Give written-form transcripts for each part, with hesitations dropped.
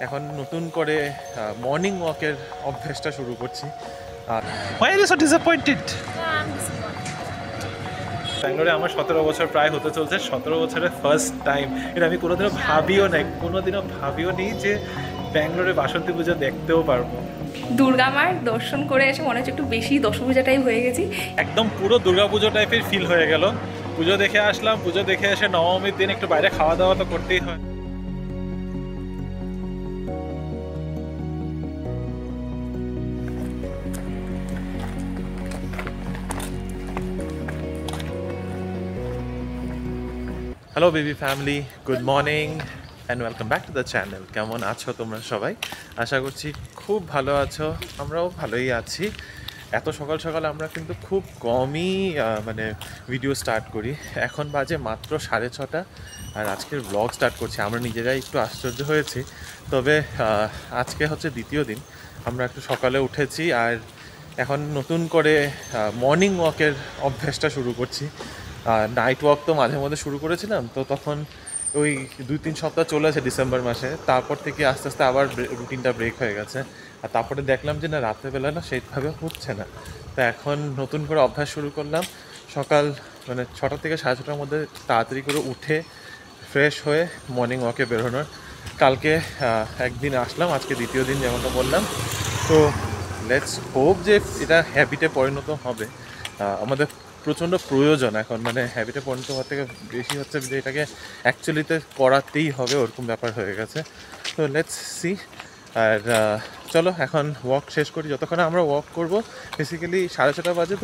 এখন নতুন করে মর্নিং ওয়াকের অভ্যাসটা শুরু করছি। আর Why are you so disappointed? ব্যাঙ্গালোরে আমার 17 বছর প্রায় হতে চলছে। 17 বছরের ফার্স্ট টাইম, এটা আমি কোনোদিনও ভাবিও নি যে ব্যাঙ্গালোরে বাসন্তী পুজো দেখতেও পারবো। দুর্গা মার দর্শন করে এসে মনে হচ্ছে একটু বেশি দশভূজাটাই হয়ে গেছি। একদম পুরো দুর্গাপুজো টাইপের ফিল হয়ে গেল। পুজো দেখে আসলাম, পুজো দেখে এসে নবমীর দিন একটু বাইরে খাওয়া দাওয়া তো করতেই হয়। Hello baby family, good morning and welcome back to the channel. কেমন আছো তোমরা সবাই? আশা করছি খুব ভালো আছো, আমরাও ভালোই আছি। এত সকাল সকাল আমরা কিন্তু খুব কমই ভিডিও স্টার্ট করি। এখন বাজে মাত্র 6:30 আর আজকের ব্লগ স্টার্ট করছি। আমরা নিজেরাই একটু আশ্চর্য হয়েছি। তবে আজকে হচ্ছে দ্বিতীয় দিন, আমরা একটু সকালে উঠেছি আর এখন নতুন করে মর্নিং ওয়াকের অভ্যাসটা শুরু করছি। নাইট ওয়াক তো মাঝে মধ্যে শুরু করেছিলাম, তো তখন ওই 2-3 সপ্তাহ চলেছে ডিসেম্বর মাসে। তারপর থেকে আস্তে আস্তে আবার রুটিনটা ব্রেক হয়ে গেছে। আর তারপরে দেখলাম যে না, রাত্রেবেলা না সেইভাবে হচ্ছে না। তো এখন নতুন করে অভ্যাস শুরু করলাম। সকাল 6টা থেকে 6:30টার মধ্যে তাড়াতাড়ি করে উঠে ফ্রেশ হয়ে মর্নিং ওয়াকে বেরোনোর। কালকে একদিন আসলাম, আজকে দ্বিতীয় দিন যেমনটা বললাম। তো লেটস হোপ যে এটা হ্যাবিটে পরিণত হবে। আমাদের প্রচণ্ড প্রয়োজন এখন, হ্যাবিটে পরিণত হওয়ার থেকে বেশি হচ্ছে যে এটাকে অ্যাকচুয়ালিতে করাতেই হবে, ওরকম ব্যাপার হয়ে গেছে। তো লেটস সি। আর চলো এখন ওয়াক শেষ করি। যতক্ষণ আমরা ওয়াক করবো, বেসিক্যালি 6:30 বাজে,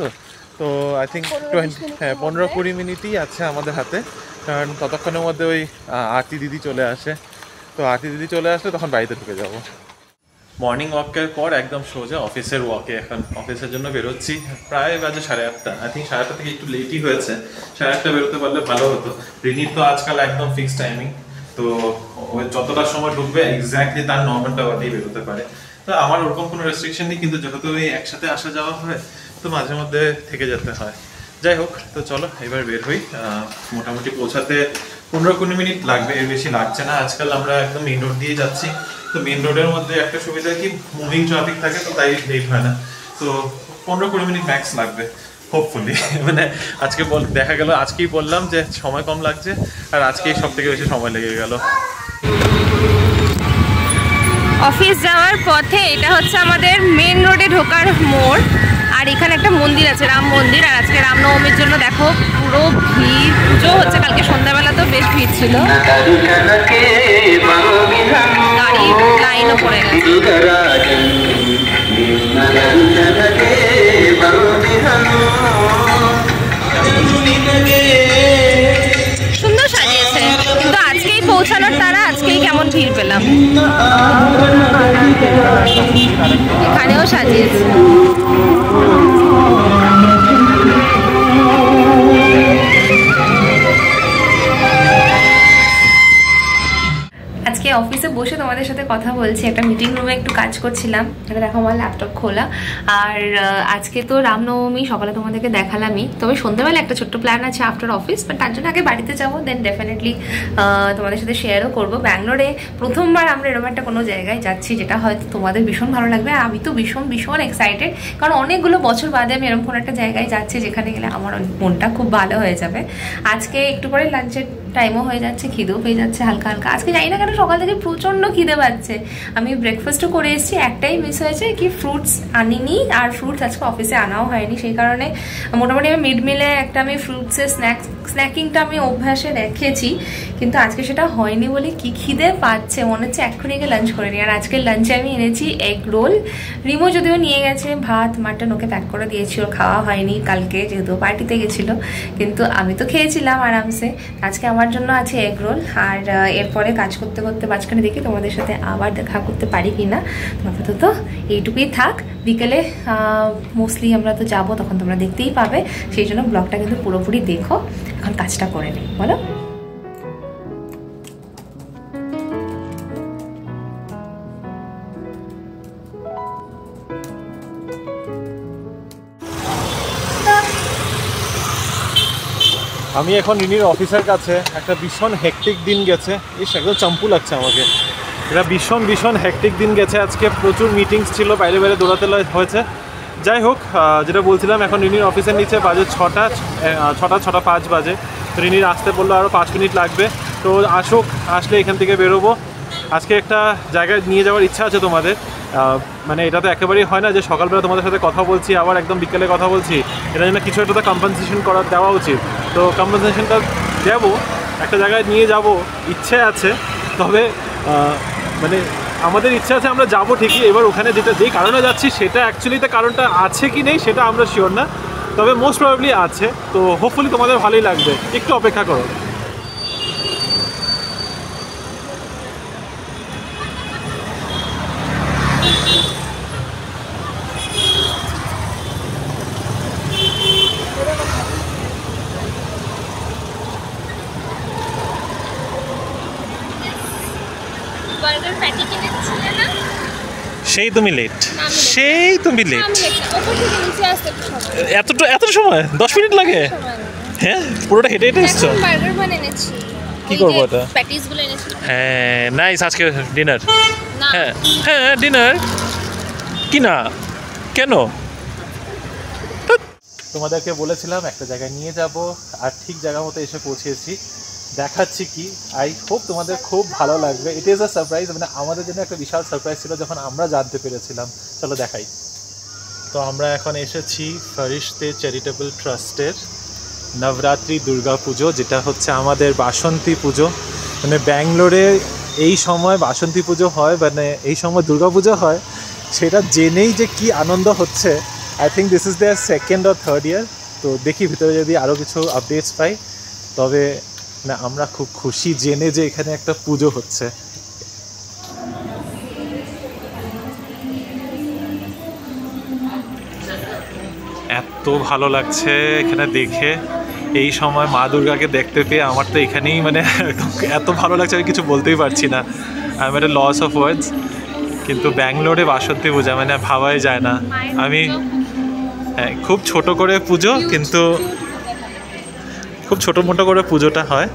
তো আই থিঙ্ক 15-20 মিনিটই আছে আমাদের হাতে। কারণ ততক্ষণের মধ্যে ওই আরতি দিদি চলে আসে। তো আরতি দিদি চলে আসলে তখন বাড়িতে ঢুকে যাবো। মর্নিং ওয়াকের পর একদম সোজা অফিসের ওয়াকে। এখন অফিসের জন্য বেরোচ্ছি। প্রায় বাজে 8:30। আই থিঙ্ক 8:30 থেকে একটু লেটই হয়েছে। 8:30 বেরোতে পারলে ভালো হতো। রিনির তো আজকাল একদম ফিক্সড টাইমিং, তো ওই যতটা সময় ঢুকবে এক্স্যাক্টলি তার নর্মালটা বাদেই বেরোতে পারে। তো আমার ওরকম কোনো রেস্ট্রিকশন নেই, কিন্তু যেহেতু ওই একসাথে আসা যাওয়া হয় তো মাঝে মধ্যে থেকে যেতে হয়। যাই হোক, তো চলো এবার বের হই। মোটামুটি পৌঁছাতে 15-20 মিনিট লাগবে, এর বেশি লাগছে না। আজকাল আমরা একদম মেন রোড দিয়ে যাচ্ছি। তো মেন রোডের মধ্যে একটা সুবিধা কি, মুভিং ট্রাফিক থাকে, তো তাই লেট হয় না। তো 15-20 মিনিট ম্যাক্স লাগবে হোপফুলি। আজকে দেখা গেল, আজকেই বললাম যে সময় কম লাগছে, আর আজকেই সব থেকে বেশি সময় লেগে গেল। অফিস যাওয়ার পথে এটা হচ্ছে আমাদের মেন রোডে ঢোকার মোড়। আর এখানে একটা মন্দির আছে, রাম মন্দির। আর আজকে রামনবমীর জন্য দেখো পুরো ভিড়। পুজো হচ্ছে, কালকে সন্ধ্যাবেলা তো বেশ ভিড় ছিল, গাড়ির লাইনও পড়ে গেছে। সুন্দর সাজিয়েছে, কিন্তু আজকেই পৌঁছানোর তারা, আজকেই কেমন ভিড় পেলাম। এখানেও সাজিয়েছে। আজকে অফিসে বসে তোমাদের সাথে কথা বলছি, একটা মিটিং রুমে একটু কাজ করছিলাম। এটা দেখো আমার ল্যাপটপ খোলা। আর আজকে তো রামনবমী, সকালে তোমাদেরকে দেখালামই। তবে সন্ধ্যাবেলা একটা ছোট্ট প্ল্যান আছে আফটার অফিস, বাট তার জন্য আগে বাড়িতে যাবো, দেন ডেফিনেটলি তোমাদের সাথে শেয়ারও করবো। ব্যাঙ্গালোরে প্রথমবার আমরা এরকম একটা কোনো জায়গায় যাচ্ছি যেটা হয়তো তোমাদের ভীষণ ভালো লাগবে। আর আমি তো ভীষণ ভীষণ এক্সাইটেড, কারণ অনেকগুলো বছর বাদে আমি এরকম কোনো একটা জায়গায় যাচ্ছি যেখানে গেলে আমার মনটা খুব ভালো হয়ে যাবে। আজকে একটু পরে লাঞ্চের টাইমও হয়ে যাচ্ছে, খিদেও পেয়ে যাচ্ছে হালকা হালকা। আজকে জানি না কেন সকাল থেকে প্রচণ্ড খিদে পাচ্ছে। আমি ব্রেকফাস্টও করে এসেছি, একটাই মিস হয়েছে কি, ফ্রুটস আনিনি। আর ফ্রুটস আজকে অফিসে আনাও হয়নি, সেই কারণে মোটামুটি আমি মিড মিলে একটা আমি ফ্রুটসের স্ন্যাকিংটা আমি অভ্যাসে রেখেছি, কিন্তু আজকে সেটা হয়নি বলে কি খিদে পাচ্ছে, মনে হচ্ছে এক্ষুনি গিয়ে লাঞ্চ করে নিই। আর আজকের লাঞ্চে আমি এনেছি এগ রোল। রিমো যদিও নিয়ে গেছে ভাত মাটন, ওকে প্যাক করে দিয়েছি, ওর খাওয়া হয়নি কালকে যেহেতু পার্টিতে গেছিলো, কিন্তু আমি তো খেয়েছিলাম আরামসে। আজকে আমার জন্য আছে এগ রোল। আর এরপরে কাজ করতে করতে মাঝখানে দেখি তোমাদের সাথে আবার দেখা করতে পারি কি না। আপাতত এইটুকুই থাক। বিকেলে মোস্টলি আমরা তো যাবো, তখন তোমরা দেখতেই পাবে, সেই জন্য ব্লগটা কিন্তু পুরোপুরি দেখো। এখন কাজটা করে নিই, বলো। আমি এখন রিনির অফিসের কাছে। একটা ভীষণ হেক্টিক দিন গেছে, একদম চাম্পু লাগছে আমাকে। এটা ভীষণ ভীষণ হেক্টিক দিন গেছে আজকে, প্রচুর মিটিংস ছিল, বাইরে বাইরে দৌড়াতে হয়েছে। যাই হোক, যেটা বলছিলাম, এখন রিনির অফিসের নিচে বাজে 6:05 বাজে। তো রিনির আসতে বললো আরও 5 মিনিট লাগবে। তো আসুক, আসলে এখান থেকে বেরোবো। আজকে একটা জায়গায় নিয়ে যাওয়ার ইচ্ছা আছে তোমাদের। মানে এটা তো একেবারেই হয় না যে সকালবেলা তোমাদের সাথে কথা বলছি আবার একদম বিকেলে কথা বলছি। এটার জন্য কিছু একটা তো কম্পেনসেশন দেওয়া উচিত। তো কম্পেনসেশনটা দেবো, একটা জায়গায় নিয়ে যাব ইচ্ছে আছে। তবে মানে আমাদের ইচ্ছা আছে আমরা যাবো ঠিকই, এবার ওখানে যেই কারণে যাচ্ছি সেটা অ্যাকচুয়ালিতে কারণটা আছে কি নেই সেটা আমরা শিওর না, তবে মোস্ট প্রবাবলি আছে। তো হোপফুলি তোমাদের ভালোই লাগবে, একটু অপেক্ষা করো। বার্গার প্যাটি কিনেছিলে না? সেই তুমি লেট, সেই তুমি লেট। ওপর থেকে নিচে আসতে সময় এত সময় 10 মিনিট লাগে? হ্যাঁ, পুরোটা হেঁটে হেঁটে এসছো? বার্গার বানিয়ে এনেছি। কি করবো এটা? প্যাটিসগুলো এনেছি। হ্যাঁ, নাইস। আজকে ডিনার? না, হ্যাঁ হ্যাঁ, ডিনার। কি না, কেন? তোমাদেরকে বলেছিলাম একটা জায়গায় নিয়ে যাব, আর ঠিক জায়গা মতো এসে পৌঁছেছি। দেখাচ্ছি কি, আই হোপ তোমাদের খুব ভালো লাগবে। ইট ইজ আ সারপ্রাইজ, মানে আমাদের জন্য একটা বিশাল সারপ্রাইজ ছিল যখন আমরা জানতে পেরেছিলাম। চলো দেখাই। তো আমরা এখন এসেছি ফরিশতে চ্যারিটেবল ট্রাস্টের নবরাত্রি দুর্গা পুজো, যেটা হচ্ছে আমাদের বাসন্তী পুজো। মানে ব্যাঙ্গালোরে এই সময় বাসন্তী পুজো হয়, মানে এই সময় দুর্গা পুজো হয়, সেটা জেনেই যে কি আনন্দ হচ্ছে। I think this is their 2nd or 3rd ইয়ার। তো দেখি ভিতরে যদি আরও কিছু আপডেটস পাই। তবে না, আমরা খুব খুশি জেনে যে এখানে একটা পুজো হচ্ছে। এত ভালো লাগছে এখানে দেখে, এই সময় মা দুর্গাকে দেখতে পেয়ে আমার তো এখানেই মানে এত ভালো লাগছে, আমি কিছু বলতেই পারছি না। I am at a loss of words. কিন্তু ব্যাঙ্গালোরে বাসন্তী পূজা মানে ভাবাই যায় না। আমি হ্যাঁ, খুব ছোট করে পুজো, কিন্তু খুব ছোটো মোটো করে পুজোটা হয়।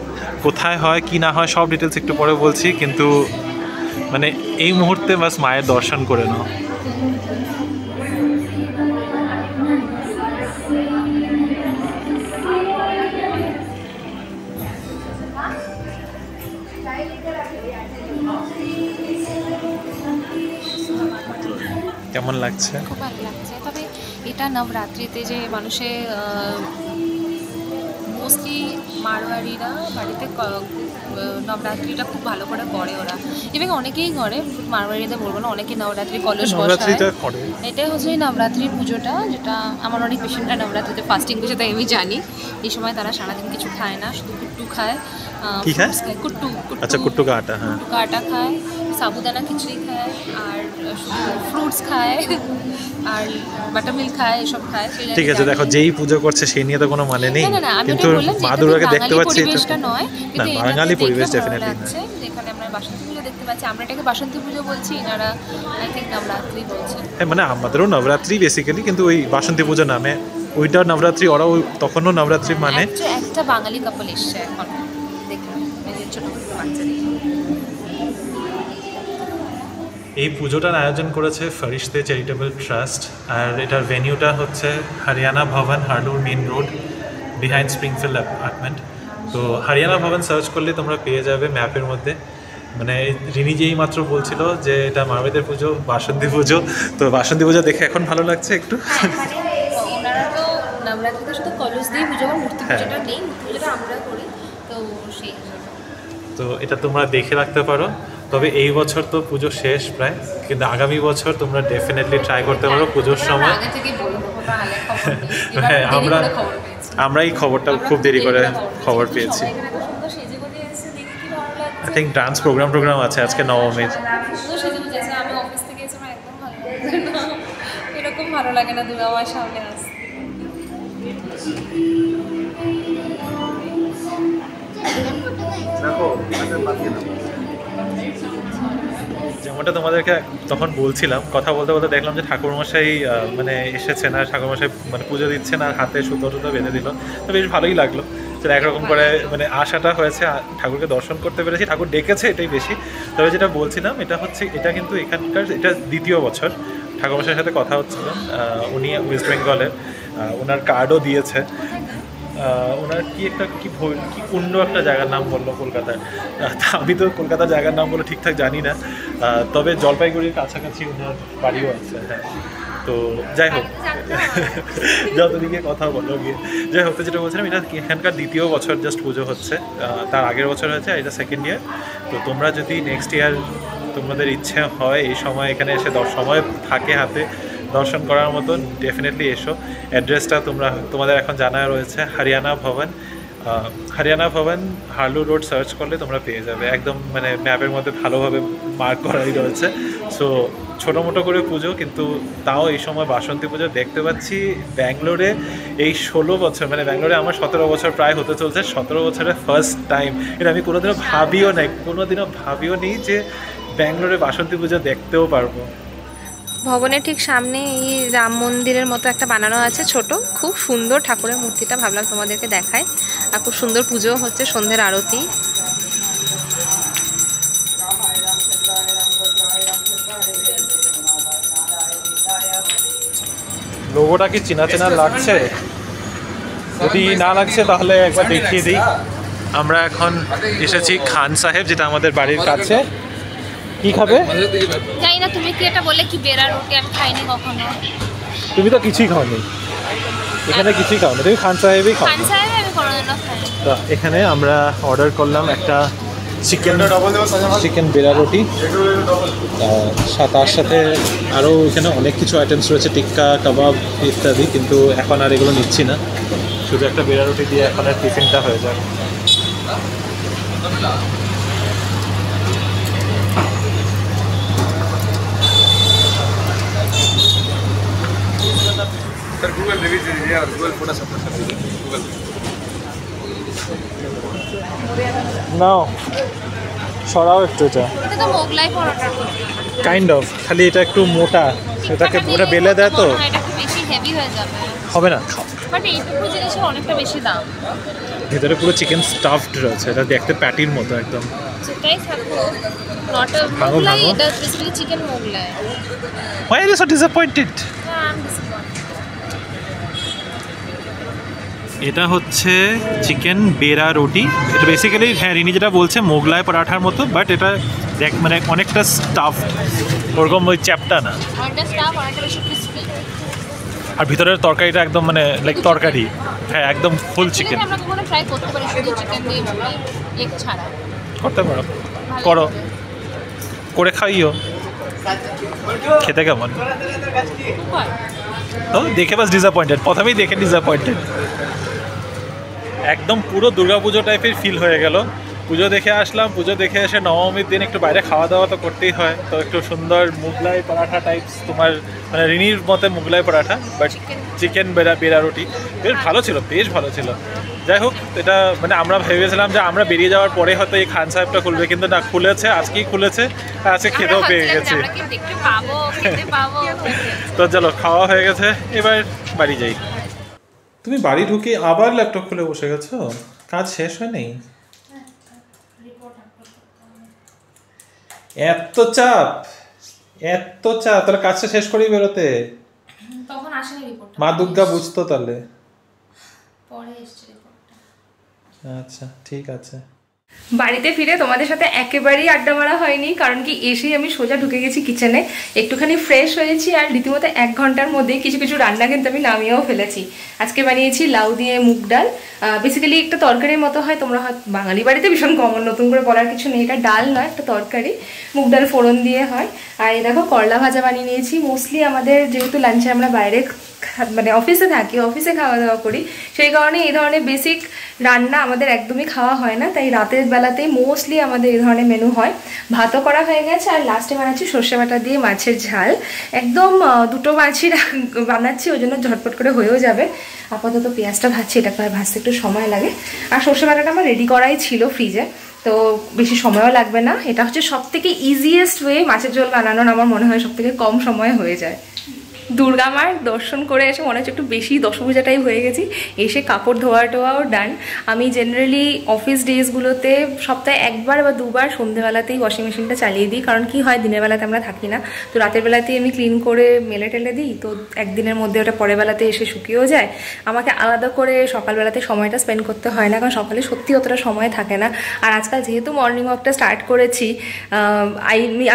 কোথায় হয় কি না হয় সব ডিটেলস একটু পরে বলছি, কিন্তু মানে এই মুহূর্তে বাস মায়ের দর্শন করে নাও। কেমন লাগছে? খুব ভালো লাগছে। তবে এটা নবরাত্রিতে যে মানুষে মোস্টলি মারোয়ারিরা বাড়িতে নবরাত্রিটা খুব ভালো করে করে ওরা। ইভেন অনেকেই করে, মারোয়ারিদের বলবো না, অনেকেই নবরাত্রি কলস বসায়। এটাই হচ্ছে এই নবরাত্রির পুজোটা, যেটা আমার অনেক পেশেন্টরা নবরাত্রিতে ফাস্টিং করছে, তাই আমি জানি। এই সময় তারা সারাদিন কিছু খায় না, শুধু কুট্টু খায়। কি খায়? কুট্টু। আচ্ছা, কুট্টু কা আটা। হ্যাঁ, কুট্টু কা আটা খায়, সাবুদানা খিচুড়ি খায়, আর শুধু ফ্রুটস খায়, আর বাটার মিল্ক খায়, এসব খায়। ঠিক আছে। দেখো, যেই পুজো করছে সেই নিয়ে তো কোনো মানে নেই, না, আমি কিন্তু বললাম মা দুর্গাকে দেখতে পাচ্ছি, পরিবেশটা নয়, না কিন্তু বাঙালি পরিবেশ ডেফিনেটলি না। যেখানে আমরা বাসন্তী পুজো দেখতে পাচ্ছি, আমরা এটাকে বাসন্তী পুজো বলছি, এনারা আই থিঙ্ক নবরাত্রি বলছে। হ্যাঁ, মানে আমাদেরও নবরাত্রি বেসিক্যালি, কিন্তু ওই বাসন্তী পুজো নামে ওইটা নবরাত্রি, ওরাও তখনও নবরাত্রি মানে। একটা বাঙালি কাপল এসছে এখন, দেখলাম ছোট বাচ্চাদের। এই পুজোটার আয়োজন করেছে ফরিশতে চ্যারিটেবল ট্রাস্ট, আর এটার ভেনিউটা হচ্ছে হরিয়ানা ভবন, হার্ডুর main road, behind Springfield apartment. তো হরিয়ানা ভবন সার্চ করলে তোমরা পেয়ে যাবে ম্যাপের মধ্যে। মানে রিনি যেই মাত্র বলছিল যে এটা মারোয়ারিদের পুজো, বাসন্তী পুজো, তো বাসন্তী পুজো দেখে এখন ভালো লাগছে একটু। ওনারা তো নবরাত্রিতে শুধু কলস দিয়ে পুজো করে, মূর্তি পুজোটা নেই, মূর্তি পুজোটা আমরা করি, তো সেই তো এটা তোমরা দেখে রাখতে পারো। তবে এই বছর তো পুজো শেষ প্রায়, কিন্তু আগামী বছর তোমরা ডেফিনেটলি ট্রাই করতে পারো পুজোর সময়। হ্যাঁ, আমরা এই খবরটা খুব দেরি করে খবর পেয়েছি। আই থিঙ্ক ডান্স প্রোগ্রাম আছে আজকে নবমীর। আমি অফিস থেকে এসে আমার একদম ভালো লাগে না, এরকম ভালো লাগে না দুর্গা মায়ের সামনে আসতে। যেমনটা তোমাদেরকে তখন বলছিলাম, কথা বলতে বলতে দেখলাম যে ঠাকুরমশাই মানে এসেছেন, আর ঠাকুরমশাই মানে পুজো দিচ্ছেন, আর হাতে সুতো টুতো বেঁধে দিল। তো বেশ ভালোই লাগলো। সেটা একরকম করে মানে আশাটা হয়েছে, ঠাকুরকে দর্শন করতে পেরেছি, ঠাকুর ডেকেছে, এটাই বেশি। তবে যেটা বলছিলাম এটা হচ্ছে, এটা কিন্তু এখানকার এটা দ্বিতীয় বছর ঠাকুরমশাইয়ের সাথে কথা হচ্ছিল, উনি ওয়েস্ট বেঙ্গলের, ওনার কার্ডও দিয়েছে। ওনার কি একটা কি অন্য একটা জায়গার নাম বললো কলকাতায়, আমি তো কলকাতার জায়গার নাম বলে ঠিকঠাক জানি না, তবে জলপাইগুড়ির কাছাকাছি ওনার বাড়িও আছে। হ্যাঁ, তো যাই হোক যতদিকে কথা বলো গিয়ে, যাই হোক, যেটা বলছিলাম এটা এখানকার দ্বিতীয় বছর জাস্ট পুজো হচ্ছে, তার আগের বছর হয়েছে, এটা সেকেন্ড ইয়ার। তো তোমরা যদি নেক্সট ইয়ার তোমাদের ইচ্ছে হয় এই সময় এখানে এসে সময় থাকে হাতে দর্শন করার মতো, ডেফিনেটলি এসো। অ্যাড্রেসটা তোমাদের এখন জানা রয়েছে, হরিয়ানা ভবন। হরিয়ানা ভবন হার্লু রোড সার্চ করলে তোমরা পেয়ে যাবে, একদম মানে ম্যাপের মধ্যে ভালোভাবে মার্ক করাই রয়েছে। সো ছোটো মোটো করে পুজো, কিন্তু তাও এই সময় বাসন্তী পুজো দেখতে পাচ্ছি ব্যাঙ্গালোরে এই 16 বছর, মানে ব্যাঙ্গালোরে আমার 17 বছর প্রায় হতে চলছে, 17 বছরের ফার্স্ট টাইম। এটা আমি কোনোদিনও ভাবিও নি যে ব্যাঙ্গালোরে বাসন্তী পুজো দেখতেও পারবো। ভবনের ঠিক সামনে এই রাম মন্দিরের মতো একটা বানানো আছে ছোট, খুব সুন্দর ঠাকুরের মূর্তিটা, ভাবলাম তোমাদেরকে দেখায়। আর খুব সুন্দর পুজো হচ্ছে, সন্ধ্যের আরতি। লোগোটা কি চেনা চেনা লাগছে? যদি না লাগছে তাহলে একবার দেখিয়ে দিই। আমরা এখন এসেছি খান সাহেব, যেটা আমাদের বাড়ির কাছে। কি খাবে? জানি না, তুমি কি এটা বললে কি বেরা রুটি, আমি খাইনি কখনো। তুমি তো কিছুই খাওনি এখানে, কিছুই খাওনি তুমি, খান সাহেবই খাও। খান সাহেব আমি কোনোদিনও খাইনি। তো এখানে আমরা অর্ডার করলাম একটা চিকেন বেরা রুটি, তার সাথে আরও এখানে অনেক কিছু আইটেমস রয়েছে, টিক্কা কাবাব ইত্যাদি, কিন্তু এখন আর এগুলো নিচ্ছি না, শুধু একটা বেরা রুটি দিয়ে এখন আর টিফিনটা হয়ে যায়। गूगल रिव्यू दीजिए और गूगल फोटो सब कर दीजिए गूगल নাও সরাও একটু, এটা এটা তো মোগলাই পরোটা কাইন্ড অফ, খালি এটা একটু মোটা, এটাকে ওটা বেলে দেয় তো এটা একটু বেশি হেভি হয়ে যাবে, হবে না। বাট এইটুকু জিনিসের অনেকটা বেশি দাম। ভেতরে পুরো চিকেন স্টাফড রয়েছে, এটা দেখতে প্যাটির মতো একদম। সেটাই থাকো, নট আ ভাঙো, মোগলাই, ভাঙো। এটা basically chicken Mughlai. Why are you so disappointed? এটা হচ্ছে চিকেন বেরা রুটি, এটা বেসিক্যালি হ্যাঁ রিনি যেটা বলছে মোগলাই পরাঠার মতো, বাট এটা দেখ মানে অনেকটা স্টাফড, ওরকম ওই চ্যাপটা না। অনেকটা স্টাফ, অনেকটা বেশি ক্রিসপি। আর ভিতরের তরকারিটা একদম মানে লাইক তরকারি, হ্যাঁ একদম ফুল চিকেন। আমরা কখনো ট্রাই করতে পারি শুধু চিকেন দিয়ে, এগ ছাড়া। করতে পারো, করো, করে খাইও, খেতে কেমন? তো দেখে বাস ডিসঅ্যাপয়েন্টেড, প্রথমেই দেখে ডিসঅ্যাপয়েন্টেড, একদম পুরো দুর্গাপুজো টাইপের ফিল হয়ে গেল। পুজো দেখে আসলাম, পুজো দেখে এসে নবমীর দিন একটু বাইরে খাওয়া দাওয়া তো করতেই হয়, তো একটু সুন্দর মুগলাই পরাঠা টাইপস, তোমার মানে রিনির মতে মুগলাই পরাঠা, বাট চিকেন বেরা রুটি বেশ ভালো ছিল, বেশ ভালো ছিল। যাই হোক, এটা মানে আমরা ভেবেছিলাম যে আমরা বেরিয়ে যাওয়ার পরে হয়তো এই খান সাহেবটা খুলবে, কিন্তু না, খুলেছে, আজকেই খুলেছে, আজকে খেতেও পেয়ে গেছি। তো চলো, খাওয়া হয়ে গেছে, এবার বাড়ি যাই। তুমি বাড়ি ঢুকে আবার ল্যাপটপ খুলে বসে গেছো, কাজ শেষ হয় নেই? এত চাপ, তাহলে কাজটা শেষ করেই বেরোতে। তখন আসেনি রিপোর্ট, মা দুর্গা বুঝতো তাহলে। পরে এসেছে রিপোর্টটা। আচ্ছা ঠিক আছে। বাড়িতে ফিরে তোমাদের সাথে একেবারেই আড্ডা মারা হয়নি, কারণ কি এসেই আমি সোজা ঢুকে গেছি কিচেনে, একটুখানি ফ্রেশ হয়েছি, আর রীতিমতো 1 ঘন্টার মধ্যেই কিছু কিছু রান্না কিন্তু আমি নামিয়েও ফেলেছি। আজকে বানিয়েছি লাউ দিয়ে মুগ ডাল, বেসিক্যালি একটা তরকারির মতো হয়, তোমরা বাঙালি বাড়িতে ভীষণ কমন, নতুন করে বলার কিছু নেই, এটা ডাল নয়, একটা তরকারি, মুগ ডাল ফোড়ন দিয়ে হয়। আর এই দেখো করলা ভাজা বানিয়ে নিয়েছি। মোস্টলি আমাদের যেহেতু লাঞ্চে আমরা বাইরে মানে অফিসে থাকি, অফিসে খাওয়া দাওয়া করি, সেই কারণে এই ধরনের বেসিক রান্না আমাদের একদমই খাওয়া হয় না, তাই রাতের বেলাতেই মোস্টলি আমাদের এই ধরনের মেনু হয়। ভাতও করা হয়ে গেছে, আর লাস্টে বানাচ্ছি সর্ষে বাটা দিয়ে মাছের ঝাল, একদম 2টো মাছই বানাচ্ছি, ওই জন্য ঝটপট করে হয়েও যাবে। আপাতত পেঁয়াজটা ভাজছি, এটা ভাজতে একটু সময় লাগে, আর সর্ষে বাটাটা আমার রেডি করাই ছিল ফ্রিজে, তো বেশি সময়ও লাগবে না। এটা হচ্ছে সবথেকে ইজিয়েস্ট ওয়ে মাছের ঝোল বানানোর, আমার মনে হয় সবথেকে কম সময়ে হয়ে যায়। দুর্গা মার দর্শন করে এসে মনে হচ্ছে একটু বেশি দশভূজাটাই হয়ে গেছি। এসে কাপড় ধোয়া টোয়াও ডান। আমি জেনারেলি অফিস ডেজগুলোতে সপ্তাহে একবার বা দুবার সন্ধ্যেবেলাতেই ওয়াশিং মেশিনটা চালিয়ে দিই, কারণ কি হয় দিনের বেলাতে আমরা থাকি না, তো রাতের বেলাতেই আমি ক্লিন করে মেলে টেলে দিই, তো একদিনের মধ্যে ওটা পরের বেলাতে এসে শুকিয়েও যায়। আমাকে আলাদা করে সকালবেলাতে সময়টা স্পেন্ড করতে হয় না, কারণ সকালে সত্যি অতটা সময় থাকে না। আর আজকাল যেহেতু মর্নিং ওয়াকটা স্টার্ট করেছি,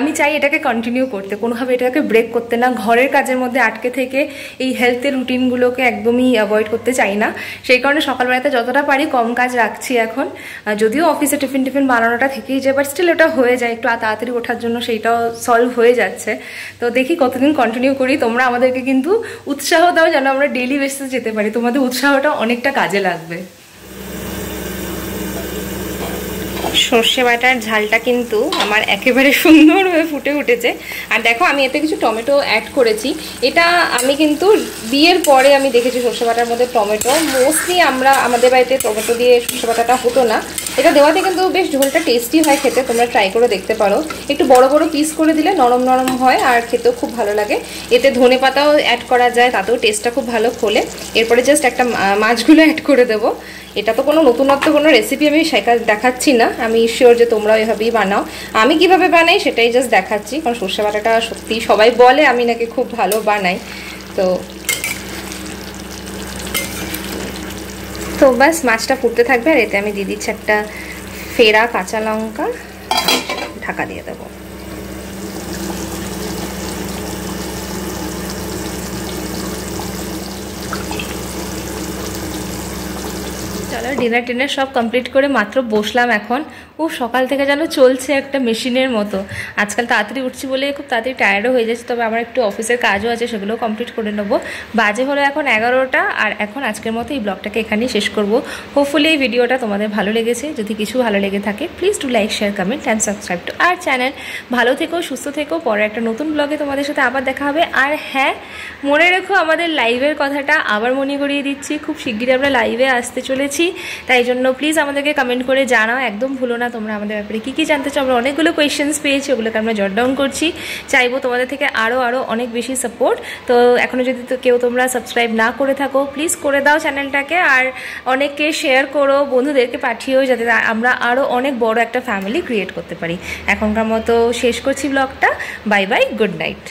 আমি চাই এটাকে কন্টিনিউ করতে, কোনোভাবে এটাকে ব্রেক করতে না, ঘরের কাজের মধ্যে আটকে থেকে এই হেলথের রুটিনগুলোকে একদমই অ্যাভয়েড করতে চাই না। সেই কারণে সকালবেলাতে যতটা পারি কম কাজ রাখছি এখন। যদিও অফিসে টিফিন বানানোটা থেকেই যায়, বাট স্টিল ওটা হয়ে যায়, একটু তাড়াতাড়ি ওঠার জন্য সেইটাও সলভ হয়ে যাচ্ছে। তো দেখি কতদিন কন্টিনিউ করি। তোমরা আমাদেরকে কিন্তু উৎসাহ দাও যেন আমরা ডেইলি বেসিসে যেতে পারি, তোমাদের উৎসাহটা অনেকটা কাজে লাগবে। সর্ষে বাটার ঝালটা কিন্তু আমার একেবারে সুন্দরভাবে ফুটে উঠেছে। আর দেখো আমি এতে কিছু টমেটো অ্যাড করেছি। এটা আমি কিন্তু বিয়ের পরে আমি দেখেছি সর্ষে বাটার মধ্যে টমেটো, মোস্টলি আমাদের বাড়িতে টমেটো দিয়ে সর্ষে বাটাটা হতো না। এটা দেওয়াতে কিন্তু বেশ ঝোলটা টেস্টি হয় খেতে, তোমরা ট্রাই করে দেখতে পারো। একটু বড় বড় পিস করে দিলে নরম নরম হয় আর খেতেও খুব ভালো লাগে। এতে ধনে পাতাও অ্যাড করা যায়, তাতেও টেস্টটা খুব ভালো খোলে। এরপরে জাস্ট একটা মাছগুলো অ্যাড করে দেবো। এটা তো কোনো নতুনত্ব কোনো রেসিপি আমি দেখাচ্ছি না, আমি শিওর যে তোমরাও এভাবেই বানাও। আমি কিভাবে বানাই সেটাই জাস্ট দেখাচ্ছি, কারণ সর্ষে বাটাটা সত্যি সবাই বলে আমি নাকি খুব ভালো বানাই। তো বাস মাছটা ফুটতে থাকবে, আর এতে আমি দিয়ে দিচ্ছি একটা ফেরা কাঁচা লঙ্কা, ঢাকা দিয়ে দেবো। চলো ডিনার সব কমপ্লিট করে মাত্র বসলাম এখন। সকাল থেকে যেন চলছে একটা মেশিনের মতো। আজকাল তাড়াতাড়ি উঠছি বলে খুব তাড়াতাড়ি টায়ার্ডও হয়ে যাচ্ছে, তবে আমার একটু অফিসের কাজও আছে, সেগুলোও কমপ্লিট করে নেবো। বাজে হলো এখন 11টা, আর এখন আজকের মতো এই ব্লগটাকে এখানেই শেষ করব। হোপফুলি এই ভিডিওটা তোমাদের ভালো লেগেছে। যদি কিছু ভালো লেগে থাকে please do like, share, comment and subscribe to our channel. ভালো থেকো, সুস্থ থেকো। পরে একটা নতুন ব্লগে তোমাদের সাথে আবার দেখা হবে। আর হ্যাঁ, মনে রেখো আমাদের লাইভের কথাটা আবার মনে করিয়ে দিচ্ছি, খুব শিগগিরই আমরা লাইভে আসতে চলেছি। তাই জন্য প্লিজ আমাদেরকে কমেন্ট করে জানাও, একদম ভুলো না তোমরা আমাদের ব্যাপারে কী কী জানতে চাও। আমরা অনেকগুলো কোয়েশ্চেন্স পেয়েছি, ওগুলোকে আমরা জট ডাউন করছি। চাইবো তোমাদের থেকে আরও অনেক বেশি সাপোর্ট। তো এখনও যদি কেউ তোমরা সাবস্ক্রাইব না করে থাকো প্লিজ করে দাও চ্যানেলটাকে, আর অনেককে শেয়ার করো, বন্ধুদেরকে পাঠিয়েও, যাতে আমরা আরও অনেক বড় একটা ফ্যামিলি ক্রিয়েট করতে পারি। এখনকার মতো শেষ করছি ব্লগটা। Bye bye, good night.